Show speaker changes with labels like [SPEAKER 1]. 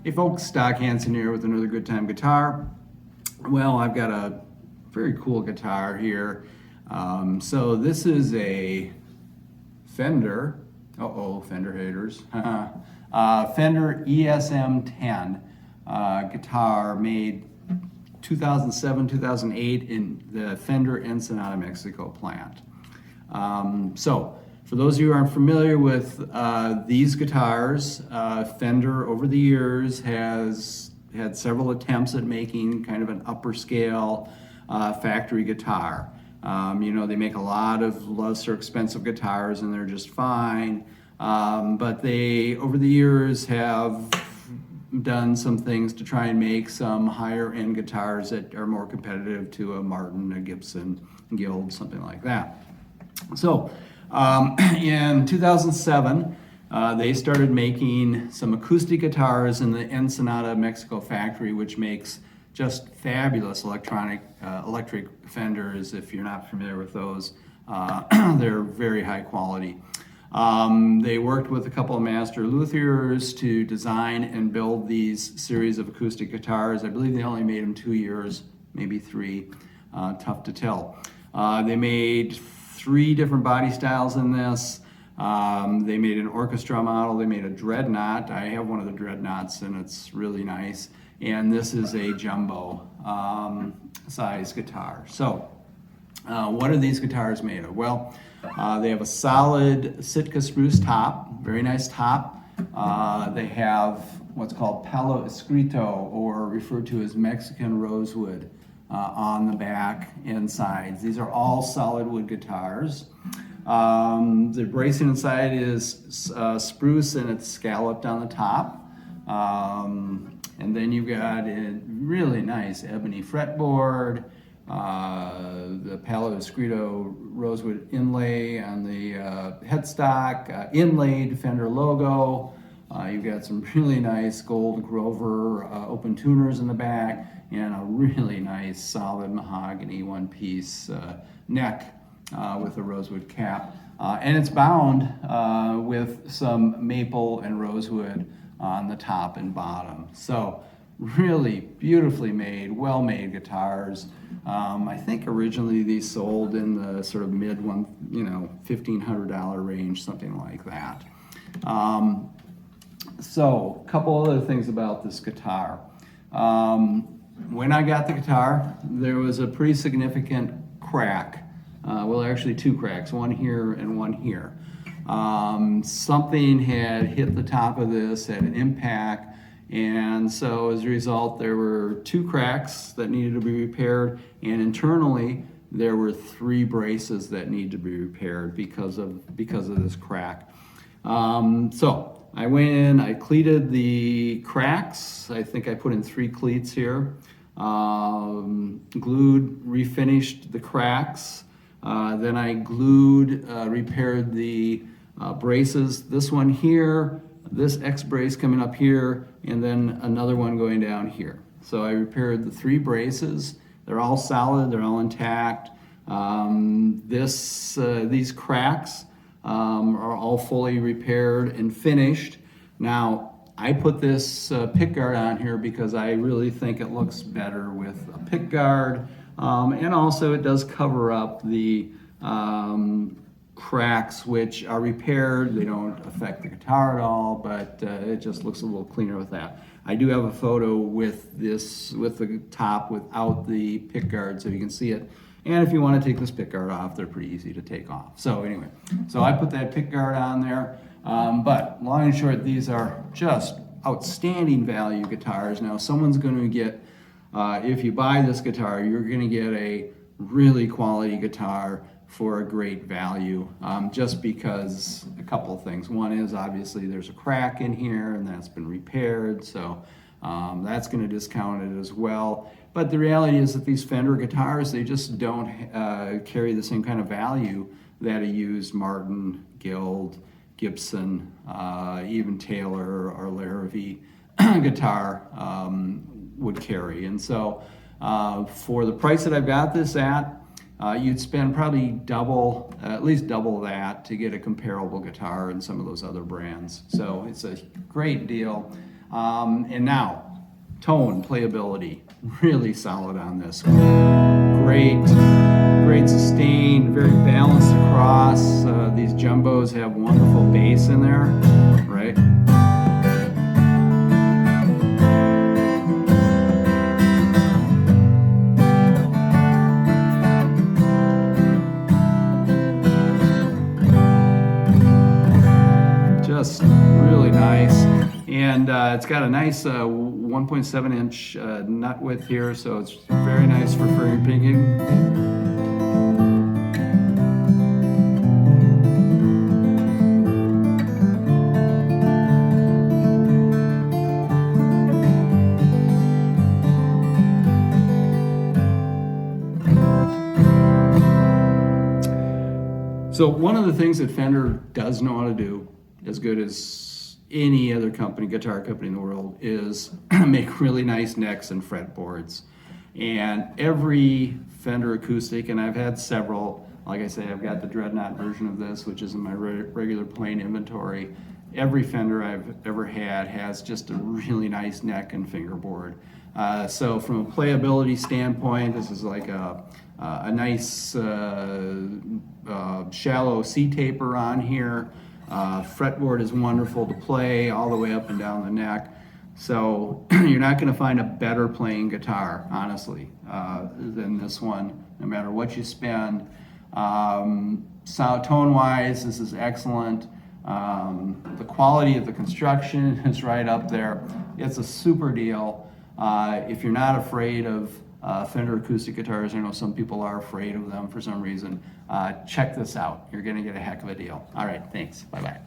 [SPEAKER 1] Hey folks, Stock Hansen here with another Good Time guitar. Well, I've got a very cool guitar here. So this is a Fender, Fender haters, Fender ESM-10 guitar made 2007, 2008 in the Fender Ensenada, Mexico plant. So for those of you who aren't familiar with these guitars, Fender over the years has had several attempts at making kind of an upper scale factory guitar. They make a lot of lesser expensive guitars and they're just fine, but they over the years have done some things to try and make some higher end guitars that are more competitive to a Martin, a Gibson, Guild, something like that. So in 2007, they started making some acoustic guitars in the Ensenada, Mexico factory, which makes just fabulous electric Fenders. If you're not familiar with those, they're very high quality. They worked with a couple of master luthiers to design and build these series of acoustic guitars. I believe they only made them 2 years, maybe 3, tough to tell. They made 3 different body styles in this. They made an orchestra model, they made a dreadnought. I have one of the dreadnoughts and it's really nice. And this is a jumbo size guitar. So what are these guitars made of? Well, they have a solid Sitka spruce top, very nice top. They have what's called palo escrito, or referred to as Mexican rosewood, on the back and sides. These are all solid wood guitars. The bracing inside is spruce and it's scalloped on the top. And then you've got a really nice ebony fretboard, the palo escrito rosewood inlay on the headstock, inlaid Fender logo. You've got some really nice gold Grover open tuners in the back, and a really nice solid mahogany one-piece neck with a rosewood cap. And it's bound with some maple and rosewood on the top and bottom. So really beautifully made, well-made guitars. I think originally these sold in the sort of mid $1,500 range, something like that. So a couple other things about this guitar. When I got the guitar, there was a pretty significant crack. Well, actually 2 cracks, one here and one here. Something had hit the top of this at an impact, and so as a result there were 2 cracks that needed to be repaired, and internally there were 3 braces that need to be repaired because of this crack. So I went in, I cleated the cracks. I think I put in 3 cleats here. Glued, refinished the cracks. Then I glued, repaired the braces. This one here, this X brace coming up here, and then another one going down here. So I repaired the 3 braces. They're all solid, they're all intact. These cracks are all fully repaired and finished. Now, I put this pickguard on here because I really think it looks better with a pickguard, and also it does cover up the cracks, which are repaired. They don't affect the guitar at all, but it just looks a little cleaner with that. I do have a photo with the top without the pickguard so you can see it. And if you want to take this pickguard off, they're pretty easy to take off. So anyway, so I put that pickguard on there. But long and short, these are just outstanding value guitars. Now, someone's going to get, if you buy this guitar, you're going to get a really quality guitar for a great value, just because a couple of things. One is obviously there's a crack in here and that's been repaired, so that's going to discount it as well. But the reality is that these Fender guitars, they just don't carry the same kind of value that a used Martin, Guild, Gibson, even Taylor or Larrivee guitar would carry. And so for the price that I've got this at, you'd spend probably double, at least double that to get a comparable guitar in some of those other brands. So it's a great deal. And now, tone, playability, really solid on this. Great sustain, very balanced across. These jumbos have wonderful bass in there, right? Just really nice. And it's got a nice 1.7 inch nut width here, so it's very nice for fingerpicking. So one of the things that Fender does know how to do, as good as any other company, guitar company in the world, is make really nice necks and fretboards. And every Fender acoustic, and I've had several, like I say, I've got the Dreadnought version of this, which is in my regular plain inventory. Every Fender I've ever had has just a really nice neck and fingerboard. So from a playability standpoint, this is like a nice shallow C taper on here. Fretboard is wonderful to play all the way up and down the neck. So you're not going to find a better playing guitar, honestly, than this one, no matter what you spend. Sound tone-wise, this is excellent. The quality of the construction is right up there. It's a super deal. If you're not afraid of Fender acoustic guitars, I know some people are afraid of them for some reason, check this out. You're going to get a heck of a deal. All right, thanks. Bye-bye.